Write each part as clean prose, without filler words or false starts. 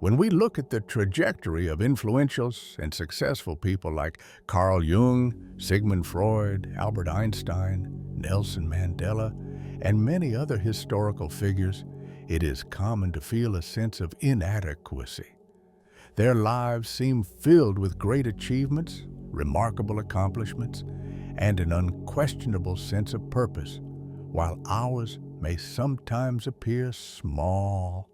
When we look at the trajectory of influential and successful people like Carl Jung, Sigmund Freud, Albert Einstein, Nelson Mandela, and many other historical figures, it is common to feel a sense of inadequacy. Their lives seem filled with great achievements, remarkable accomplishments, and an unquestionable sense of purpose, while ours may sometimes appear small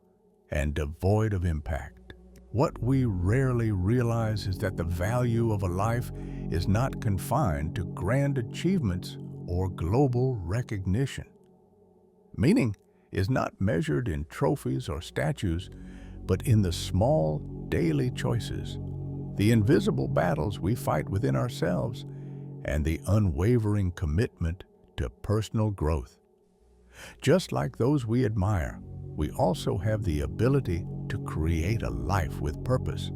and devoid of impact. What we rarely realize is that the value of a life is not confined to grand achievements or global recognition. Meaning is not measured in trophies or statues, but in the small daily choices, the invisible battles we fight within ourselves, and the unwavering commitment to personal growth. Just like those we admire, we also have the ability to create a life with purpose.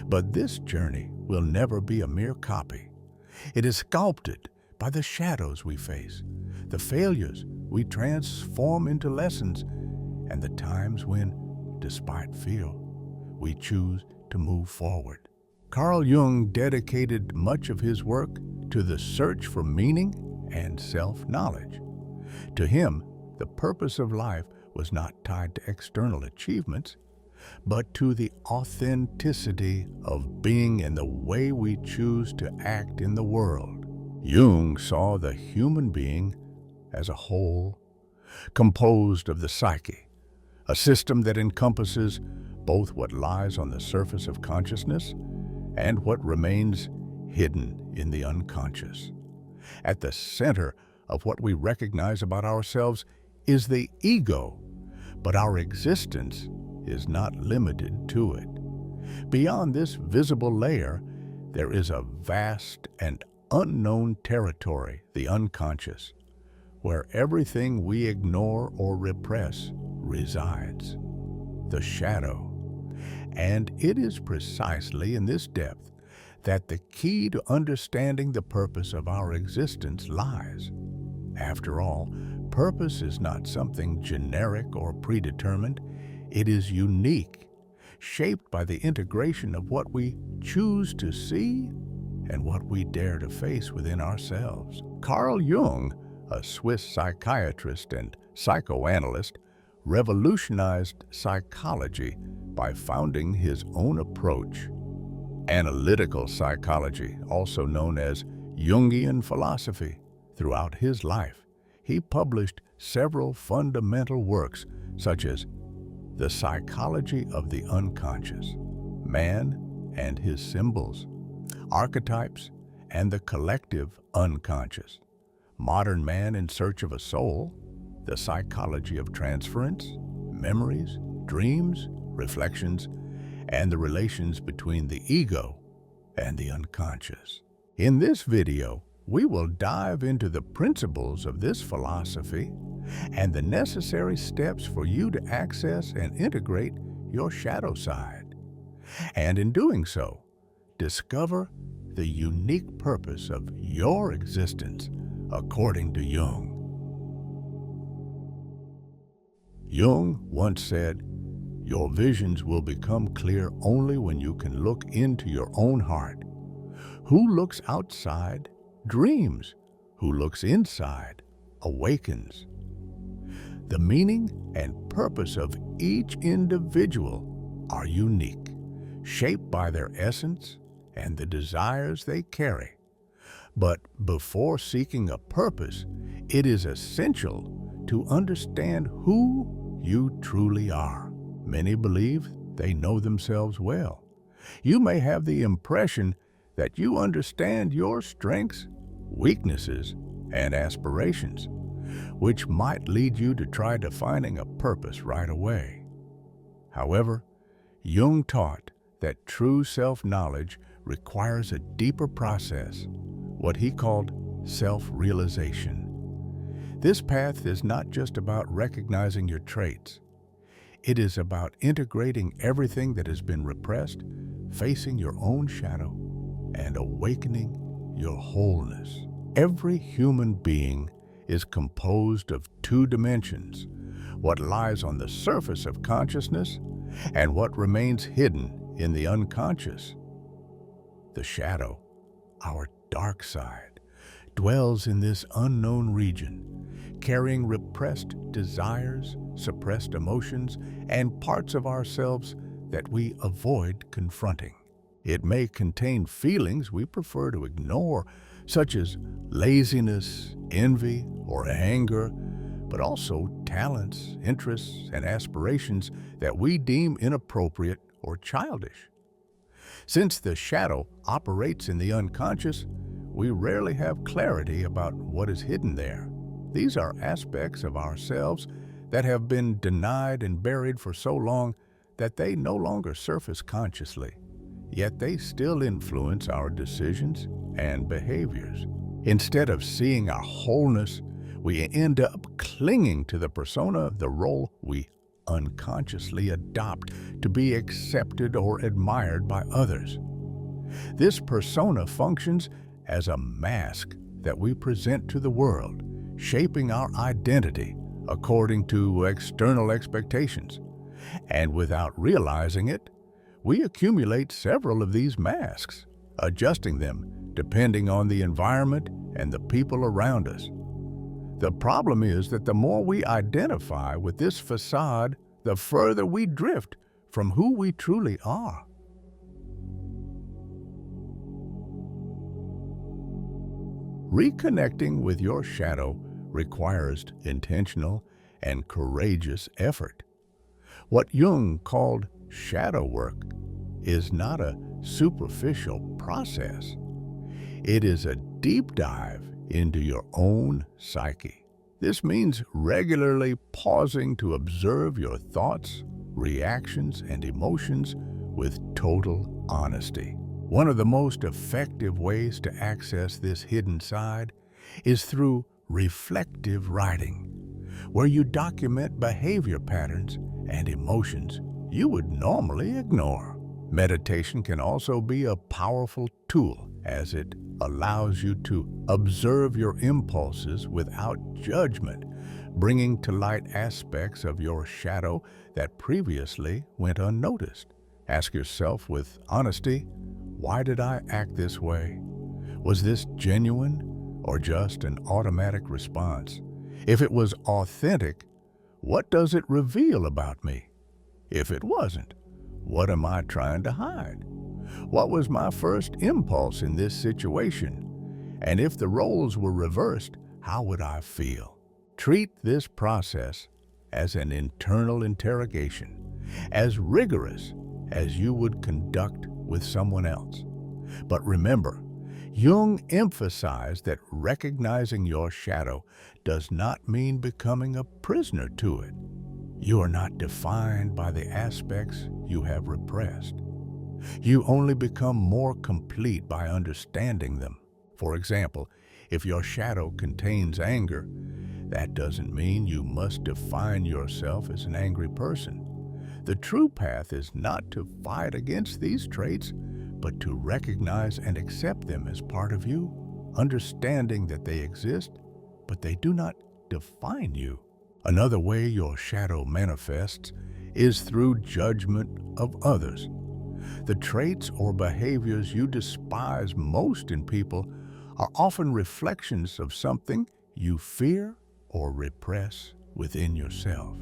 But this journey will never be a mere copy. It is sculpted by the shadows we face, the failures we transform into lessons, and the times when, despite fear, we choose to move forward. Carl Jung dedicated much of his work to the search for meaning and self-knowledge. To him, the purpose of life was not tied to external achievements, but to the authenticity of being and the way we choose to act in the world. Jung saw the human being as a whole, composed of the psyche, a system that encompasses both what lies on the surface of consciousness and what remains hidden in the unconscious. At the center of what we recognize about ourselves is the ego, but our existence is not limited to it. Beyond this visible layer, there is a vast and unknown territory, the unconscious, where everything we ignore or repress resides, the shadow. And it is precisely in this depth that the key to understanding the purpose of our existence lies. After all, purpose is not something generic or predetermined. It is unique, shaped by the integration of what we choose to see and what we dare to face within ourselves. Carl Jung, a Swiss psychiatrist and psychoanalyst, revolutionized psychology by founding his own approach, analytical psychology, also known as Jungian philosophy. Throughout his life, he published several fundamental works such as The Psychology of the Unconscious, Man and His Symbols, Archetypes and the Collective Unconscious, Modern Man in Search of a Soul, The Psychology of Transference, Memories, Dreams, Reflections, and the relations between the ego and the unconscious. In this video, we will dive into the principles of this philosophy and the necessary steps for you to access and integrate your shadow side. And in doing so, discover the unique purpose of your existence according to Jung. Jung once said, "Your visions will become clear only when you can look into your own heart. Who looks outside dreams. Who looks inside awakens." The meaning and purpose of each individual are unique, shaped by their essence and the desires they carry. But before seeking a purpose, it is essential to understand who you truly are. Many believe they know themselves well. You may have the impression that you understand your strengths, weaknesses, and aspirations, which might lead you to try defining a purpose right away. However, Jung taught that true self-knowledge requires a deeper process, what he called self-realization. This path is not just about recognizing your traits. It is about integrating everything that has been repressed, facing your own shadow, and awakening your wholeness. Every human being is composed of two dimensions, what lies on the surface of consciousness and what remains hidden in the unconscious. The shadow, our dark side, dwells in this unknown region, carrying repressed desires, suppressed emotions, and parts of ourselves that we avoid confronting. It may contain feelings we prefer to ignore, such as laziness, envy, or anger, but also talents, interests, and aspirations that we deem inappropriate or childish. Since the shadow operates in the unconscious, we rarely have clarity about what is hidden there. These are aspects of ourselves that have been denied and buried for so long that they no longer surface consciously, yet they still influence our decisions and behaviors. Instead of seeing our wholeness, we end up clinging to the persona, the role we unconsciously adopt to be accepted or admired by others. This persona functions as a mask that we present to the world, shaping our identity according to external expectations. And without realizing it, we accumulate several of these masks, adjusting them depending on the environment and the people around us. The problem is that the more we identify with this facade, the further we drift from who we truly are. Reconnecting with your shadow requires intentional and courageous effort. What Jung called shadow work is not a superficial process. It is a deep dive into your own psyche. This means regularly pausing to observe your thoughts, reactions, and emotions with total honesty. One of the most effective ways to access this hidden side is through reflective writing, where you document behavior patterns and emotions you would normally ignore. Meditation can also be a powerful tool as it allows you to observe your impulses without judgment, bringing to light aspects of your shadow that previously went unnoticed. Ask yourself with honesty, why did I act this way? Was this genuine or just an automatic response? If it was authentic, what does it reveal about me? If it wasn't, what am I trying to hide? What was my first impulse in this situation? And if the roles were reversed, how would I feel? Treat this process as an internal interrogation, as rigorous as you would conduct with someone else. But remember, Jung emphasized that recognizing your shadow does not mean becoming a prisoner to it. You are not defined by the aspects you have repressed. You only become more complete by understanding them. For example, if your shadow contains anger, that doesn't mean you must define yourself as an angry person. The true path is not to fight against these traits, but to recognize and accept them as part of you, understanding that they exist, but they do not define you. Another way your shadow manifests is through judgment of others. The traits or behaviors you despise most in people are often reflections of something you fear or repress within yourself.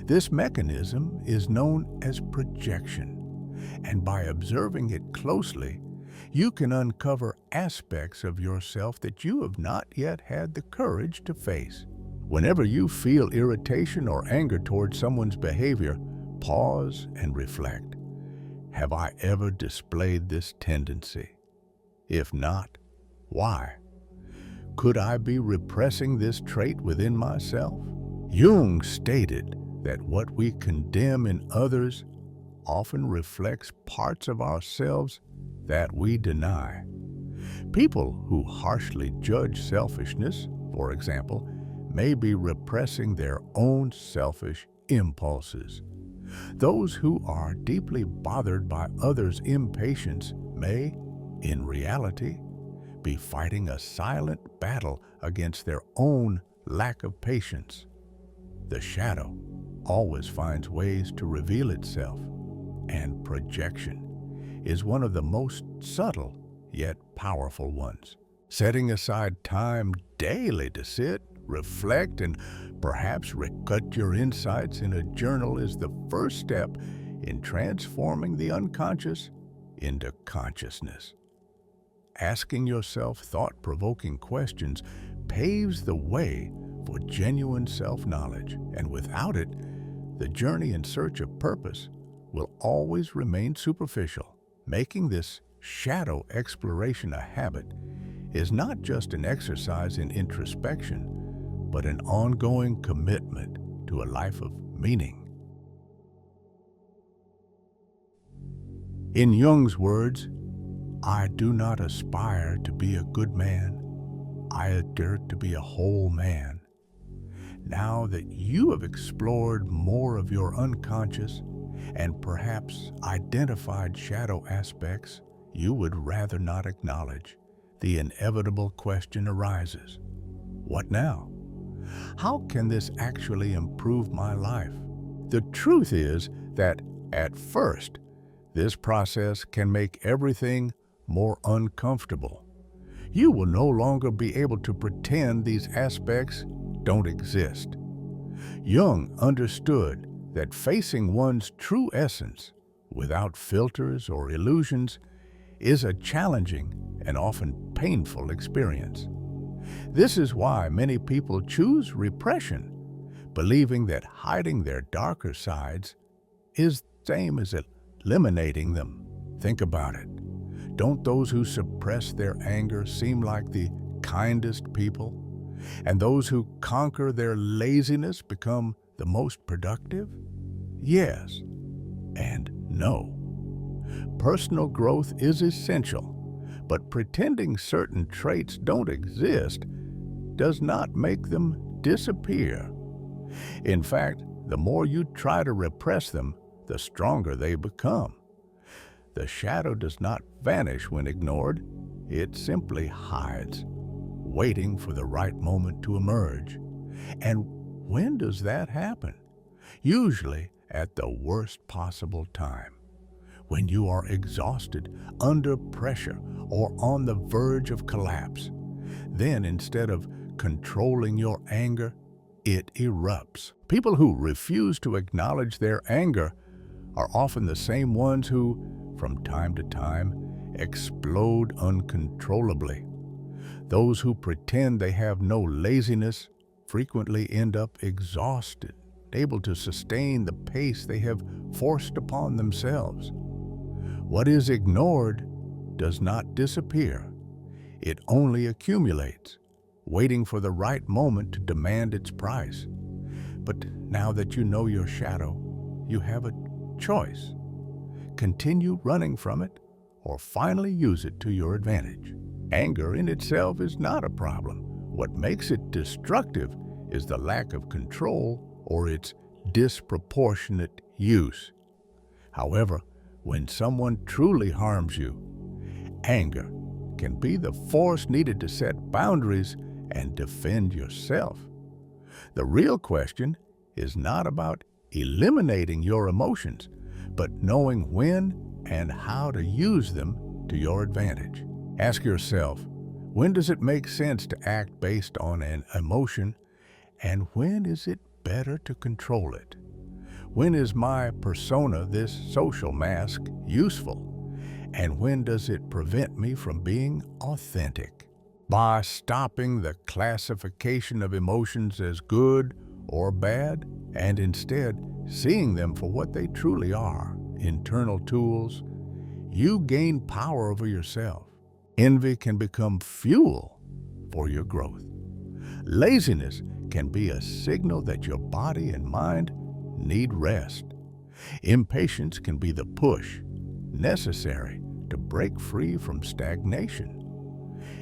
This mechanism is known as projection, and by observing it closely, you can uncover aspects of yourself that you have not yet had the courage to face. Whenever you feel irritation or anger towards someone's behavior, pause and reflect. Have I ever displayed this tendency? If not, why? Could I be repressing this trait within myself? Jung stated that what we condemn in others often reflects parts of ourselves that we deny. People who harshly judge selfishness, for example, may be repressing their own selfish impulses. Those who are deeply bothered by others' impatience may, in reality, be fighting a silent battle against their own lack of patience. The shadow, always finds ways to reveal itself, and projection is one of the most subtle yet powerful ones. Setting aside time daily to sit, reflect, and perhaps record your insights in a journal is the first step in transforming the unconscious into consciousness. Asking yourself thought-provoking questions paves the way for genuine self-knowledge, and without it, the journey in search of purpose will always remain superficial. Making this shadow exploration a habit is not just an exercise in introspection, but an ongoing commitment to a life of meaning. In Jung's words, "I do not aspire to be a good man. I aspire to be a whole man." Now that you have explored more of your unconscious and perhaps identified shadow aspects you would rather not acknowledge, the inevitable question arises: what now? How can this actually improve my life? The truth is that at first, this process can make everything more uncomfortable. You will no longer be able to pretend these aspects don't exist. Jung understood that facing one's true essence without filters or illusions is a challenging and often painful experience. This is why many people choose repression, believing that hiding their darker sides is the same as eliminating them. Think about it. Don't those who suppress their anger seem like the kindest people? And those who conquer their laziness become the most productive? Yes and no. Personal growth is essential, but pretending certain traits don't exist does not make them disappear. In fact, the more you try to repress them, the stronger they become. The shadow does not vanish when ignored. It simply hides, waiting for the right moment to emerge. And when does that happen? Usually at the worst possible time, when you are exhausted, under pressure, or on the verge of collapse. Then, instead of controlling your anger, it erupts. People who refuse to acknowledge their anger are often the same ones who, from time to time, explode uncontrollably. Those who pretend they have no laziness frequently end up exhausted, able to sustain the pace they have forced upon themselves. What is ignored does not disappear. It only accumulates, waiting for the right moment to demand its price. But now that you know your shadow, you have a choice. Continue running from it, or finally use it to your advantage. Anger in itself is not a problem. What makes it destructive is the lack of control or its disproportionate use. However, when someone truly harms you, anger can be the force needed to set boundaries and defend yourself. The real question is not about eliminating your emotions, but knowing when and how to use them to your advantage. Ask yourself, when does it make sense to act based on an emotion, and when is it better to control it? When is my persona, this social mask, useful? And when does it prevent me from being authentic? By stopping the classification of emotions as good or bad, and instead seeing them for what they truly are, internal tools, you gain power over yourself. Envy can become fuel for your growth. Laziness can be a signal that your body and mind need rest. Impatience can be the push necessary to break free from stagnation.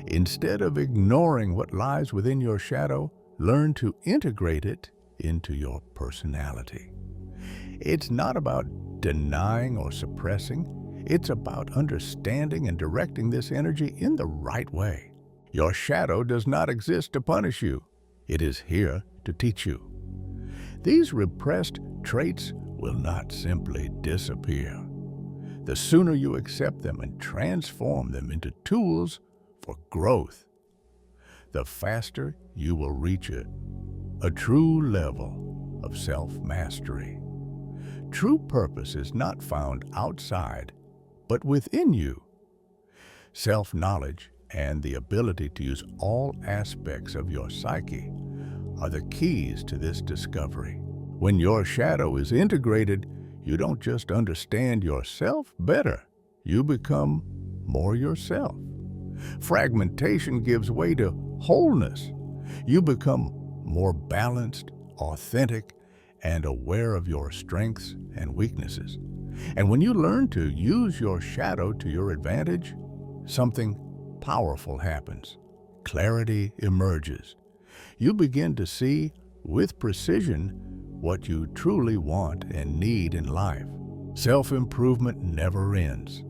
Instead of ignoring what lies within your shadow, learn to integrate it into your personality. It's not about denying or suppressing. It's about understanding and directing this energy in the right way. Your shadow does not exist to punish you. It is here to teach you. These repressed traits will not simply disappear. The sooner you accept them and transform them into tools for growth, the faster you will reach a true level of self-mastery. True purpose is not found outside, but within you. Self-knowledge and the ability to use all aspects of your psyche are the keys to this discovery. When your shadow is integrated, you don't just understand yourself better, you become more yourself. Fragmentation gives way to wholeness. You become more balanced, authentic, and aware of your strengths and weaknesses. And when you learn to use your shadow to your advantage, something powerful happens. Clarity emerges. You begin to see with precision what you truly want and need in life. Self-improvement never ends.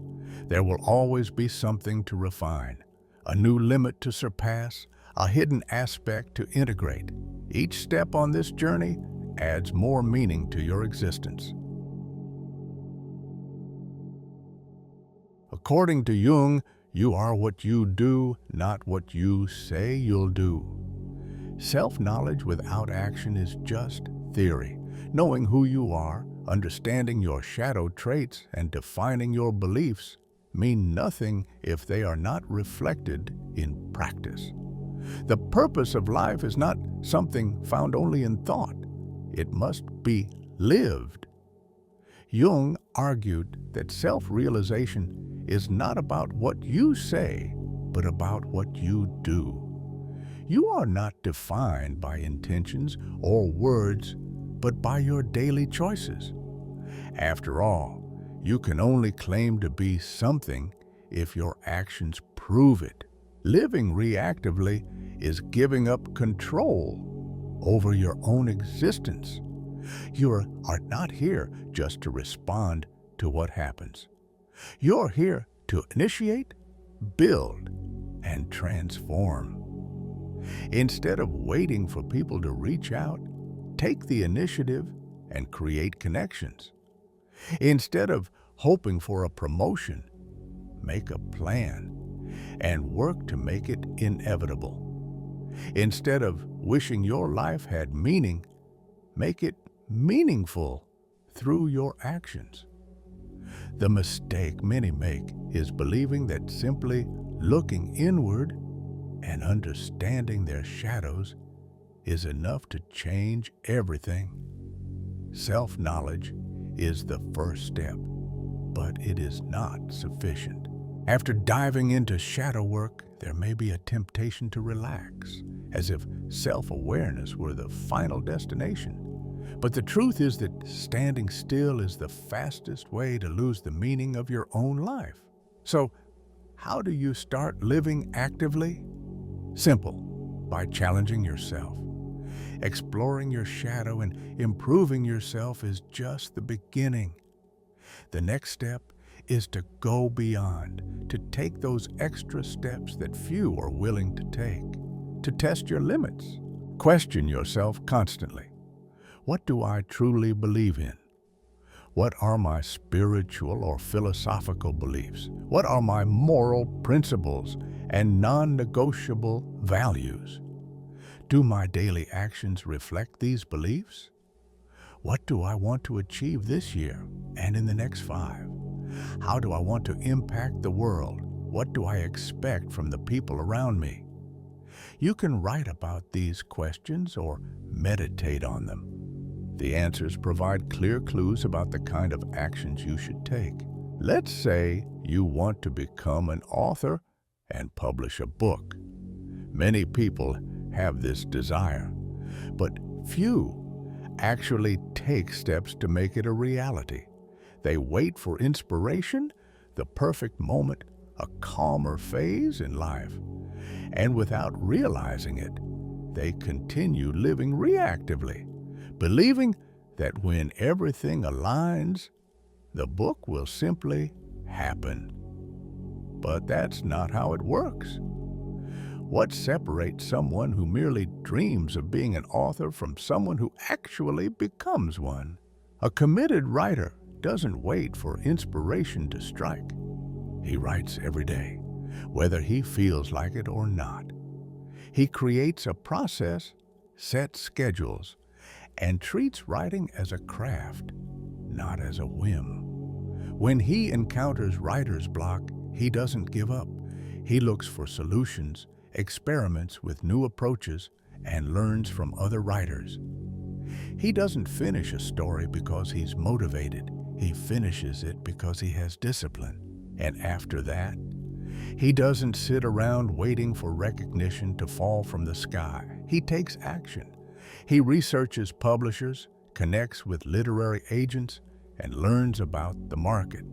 There will always be something to refine, a new limit to surpass, a hidden aspect to integrate. Each step on this journey adds more meaning to your existence. According to Jung, you are what you do, not what you say you'll do. Self-knowledge without action is just theory. Knowing who you are, understanding your shadow traits, and defining your beliefs mean nothing if they are not reflected in practice. The purpose of life is not something found only in thought. It must be lived. Jung argued that self-realization is not about what you say, but about what you do. You are not defined by intentions or words, but by your daily choices. After all, you can only claim to be something if your actions prove it. Living reactively is giving up control over your own existence. You are not here just to respond to what happens. You're here to initiate, build, and transform. Instead of waiting for people to reach out, take the initiative and create connections. Instead of hoping for a promotion, make a plan and work to make it inevitable. Instead of wishing your life had meaning, make it meaningful through your actions. The mistake many make is believing that simply looking inward and understanding their shadows is enough to change everything. Self-knowledge is the first step, but it is not sufficient. After diving into shadow work, there may be a temptation to relax, as if self-awareness were the final destination. But the truth is that standing still is the fastest way to lose the meaning of your own life. So, how do you start living actively? Simple, by challenging yourself. Exploring your shadow and improving yourself is just the beginning. The next step is to go beyond, to take those extra steps that few are willing to take, to test your limits. Question yourself constantly. What do I truly believe in? What are my spiritual or philosophical beliefs? What are my moral principles and non-negotiable values? Do my daily actions reflect these beliefs? What do I want to achieve this year and in the next 5? How do I want to impact the world? What do I expect from the people around me? You can write about these questions or meditate on them. The answers provide clear clues about the kind of actions you should take. Let's say you want to become an author and publish a book. Many people have this desire, but few actually take steps to make it a reality. They wait for inspiration, the perfect moment, a calmer phase in life, and without realizing it, they continue living reactively, believing that when everything aligns, the book will simply happen. But that's not how it works. What separates someone who merely dreams of being an author from someone who actually becomes one? A committed writer doesn't wait for inspiration to strike. He writes every day, whether he feels like it or not. He creates a process, sets schedules, and treats writing as a craft, not as a whim. When he encounters writer's block, he doesn't give up. He looks for solutions, experiments with new approaches, and learns from other writers. He doesn't finish a story because he's motivated. He finishes it because he has discipline. And after that, he doesn't sit around waiting for recognition to fall from the sky. He takes action. He researches publishers, connects with literary agents, and learns about the market.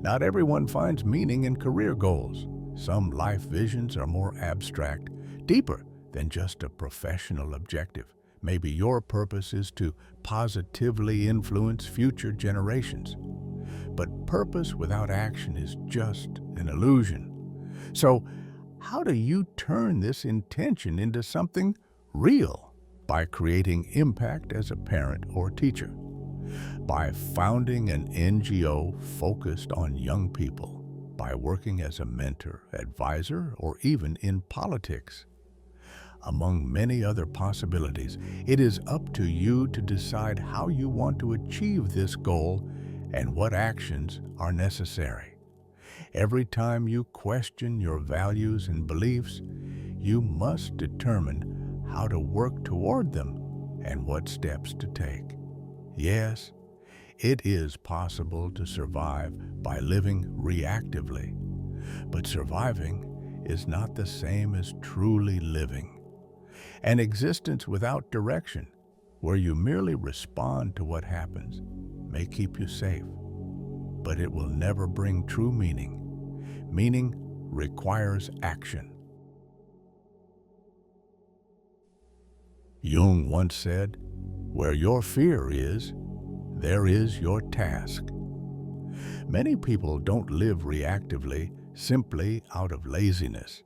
Not everyone finds meaning in career goals. Some life visions are more abstract, deeper than just a professional objective. Maybe your purpose is to positively influence future generations. But purpose without action is just an illusion. So, how do you turn this intention into something real? By creating impact as a parent or teacher, by founding an NGO focused on young people, by working as a mentor, advisor, or even in politics. Among many other possibilities, it is up to you to decide how you want to achieve this goal and what actions are necessary. Every time you question your values and beliefs, you must determine how to work toward them and what steps to take. Yes, it is possible to survive by living reactively, but surviving is not the same as truly living. An existence without direction, where you merely respond to what happens, may keep you safe, but it will never bring true meaning. Meaning requires action. Jung once said, "Where your fear is, there is your task." Many people don't live reactively simply out of laziness,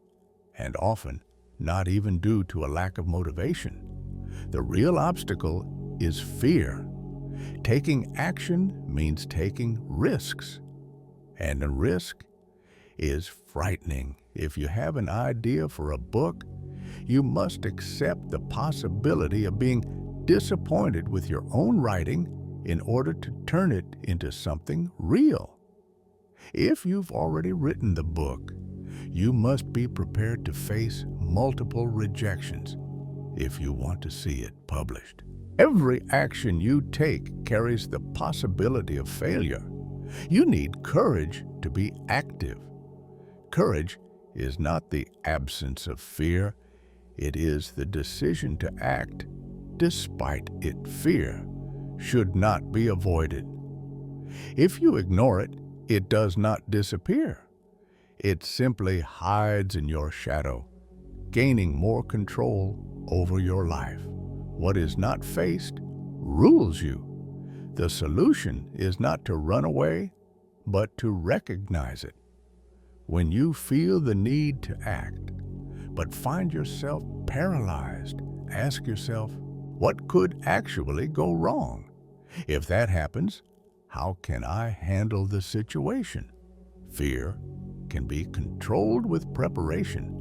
and often not even due to a lack of motivation. The real obstacle is fear. Taking action means taking risks, and a risk is frightening. If you have an idea for a book, you must accept the possibility of being disappointed with your own writing in order to turn it into something real. If you've already written the book, you must be prepared to face multiple rejections if you want to see it published. Every action you take carries the possibility of failure. You need courage to be active. Courage is not the absence of fear. It is the decision to act despite it. Fear should not be avoided. If you ignore it, it does not disappear. It simply hides in your shadow, gaining more control over your life. What is not faced rules you. The solution is not to run away, but to recognize it. When you feel the need to act, but find yourself paralyzed, ask yourself, what could actually go wrong? If that happens, how can I handle the situation? Fear can be controlled with preparation,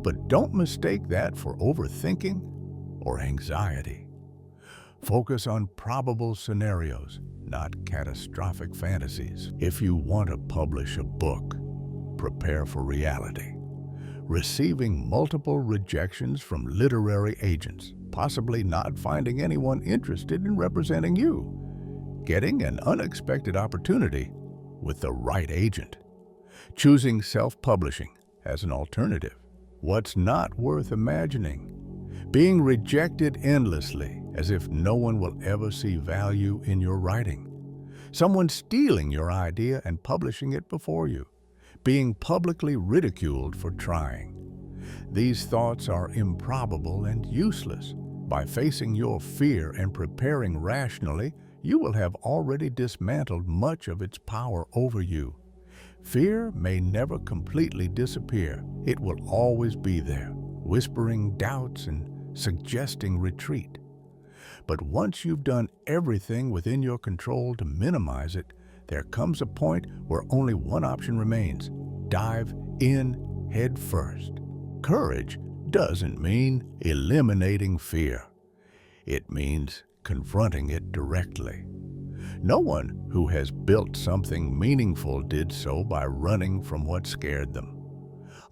but don't mistake that for overthinking or anxiety. Focus on probable scenarios, not catastrophic fantasies. If you want to publish a book, prepare for reality. Receiving multiple rejections from literary agents, possibly not finding anyone interested in representing you. Getting an unexpected opportunity with the right agent. Choosing self-publishing as an alternative. What's not worth imagining? Being rejected endlessly, as if no one will ever see value in your writing. Someone stealing your idea and publishing it before you. Being publicly ridiculed for trying. These thoughts are improbable and useless. By facing your fear and preparing rationally, you will have already dismantled much of its power over you. Fear may never completely disappear. It will always be there, whispering doubts and suggesting retreat. But once you've done everything within your control to minimize it, there comes a point where only one option remains: dive in head first. Courage doesn't mean eliminating fear. It means confronting it directly. No one who has built something meaningful did so by running from what scared them.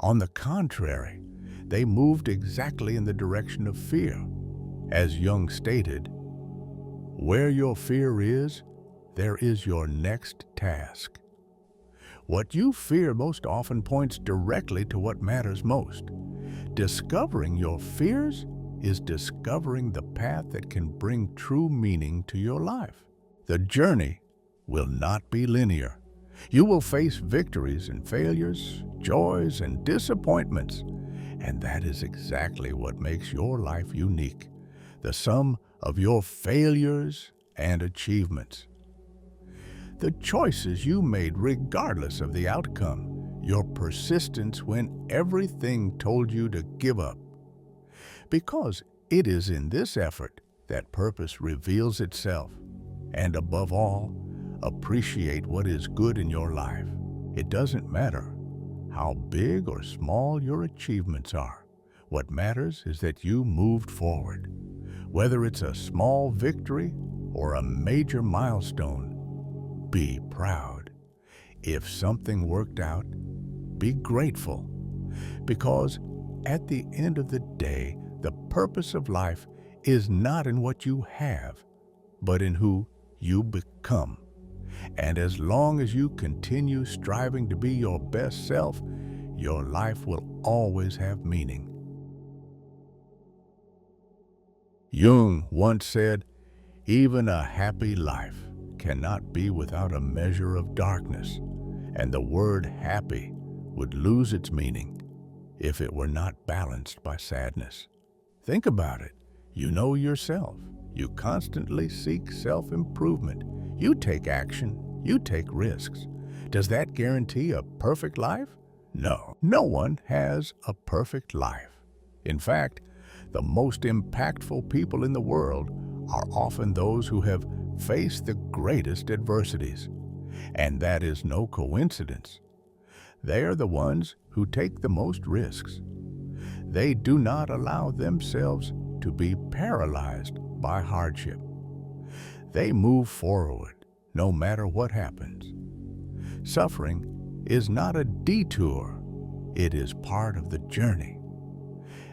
On the contrary, they moved exactly in the direction of fear. As Jung stated, "Where your fear is, there is your next task." What you fear most often points directly to what matters most. Discovering your fears is discovering the path that can bring true meaning to your life. The journey will not be linear. You will face victories and failures, joys and disappointments, and that is exactly what makes your life unique, the sum of your failures and achievements. The choices you made regardless of the outcome, your persistence when everything told you to give up. Because it is in this effort that purpose reveals itself. And above all, appreciate what is good in your life. It doesn't matter how big or small your achievements are. What matters is that you moved forward. Whether it's a small victory or a major milestone, be proud. If something worked out, be grateful. Because at the end of the day, the purpose of life is not in what you have, but in who you become. And as long as you continue striving to be your best self, your life will always have meaning. Jung once said, "Even a happy life cannot be without a measure of darkness," and the word happy would lose its meaning if it were not balanced by sadness. Think about it. You know yourself. You constantly seek self-improvement. You take action. You take risks. Does that guarantee a perfect life? No. No one has a perfect life. In fact, the most impactful people in the world are often those who have faced the greatest adversities. And that is no coincidence. They are the ones who take the most risks. They do not allow themselves to be paralyzed by hardship. They move forward no matter what happens. Suffering is not a detour. It is part of the journey.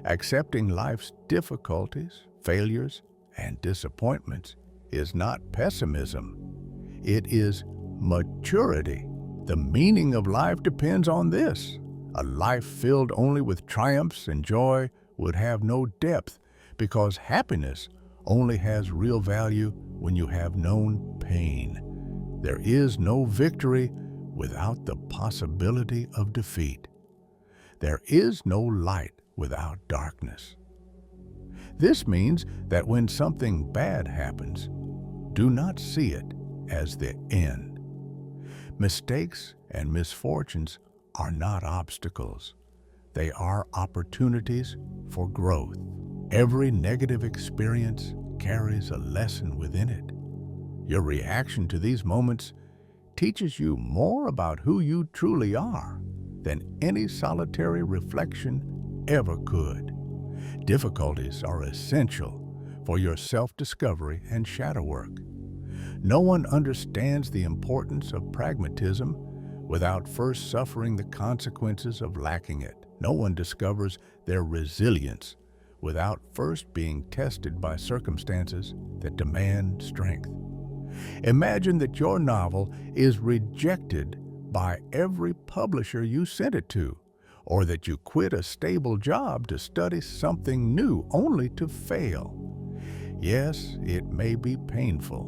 Accepting life's difficulties, failures, and disappointments is not pessimism. It is maturity. The meaning of life depends on this. A life filled only with triumphs and joy would have no depth, because happiness only has real value when you have known pain. There is no victory without the possibility of defeat. There is no light without darkness. This means that when something bad happens, do not see it as the end. Mistakes and misfortunes are not obstacles. They are opportunities for growth. Every negative experience carries a lesson within it. Your reaction to these moments teaches you more about who you truly are than any solitary reflection ever could. Difficulties are essential for your self-discovery and shadow work. No one understands the importance of pragmatism without first suffering the consequences of lacking it. No one discovers their resilience without first being tested by circumstances that demand strength. Imagine that your novel is rejected by every publisher you sent it to, or that you quit a stable job to study something new only to fail. Yes, it may be painful,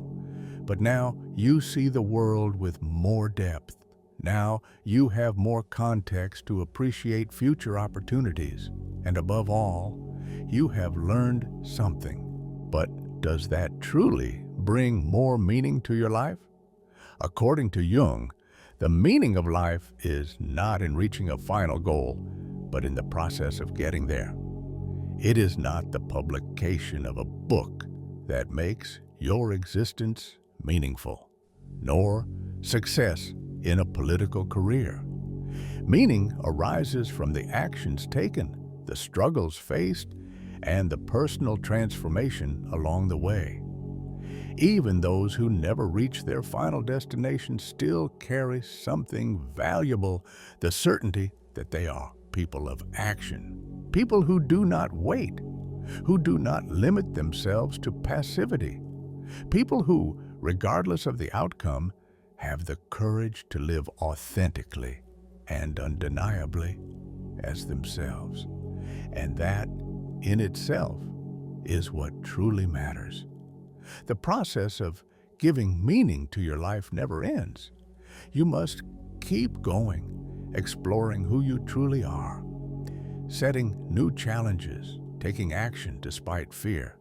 but now you see the world with more depth. Now you have more context to appreciate future opportunities. And above all, you have learned something. But does that truly bring more meaning to your life? According to Jung, The meaning of life is not in reaching a final goal, but in the process of getting there. It is not the publication of a book that makes your existence meaningful, nor success in a political career. Meaning arises from the actions taken, the struggles faced, and the personal transformation along the way. Even those who never reach their final destination still carry something valuable, the certainty that they are people of action, people who do not wait, who do not limit themselves to passivity, people who, regardless of the outcome, have the courage to live authentically and undeniably as themselves. And that, in itself, is what truly matters. The process of giving meaning to your life never ends. You must keep going, exploring who you truly are, setting new challenges, taking action despite fear,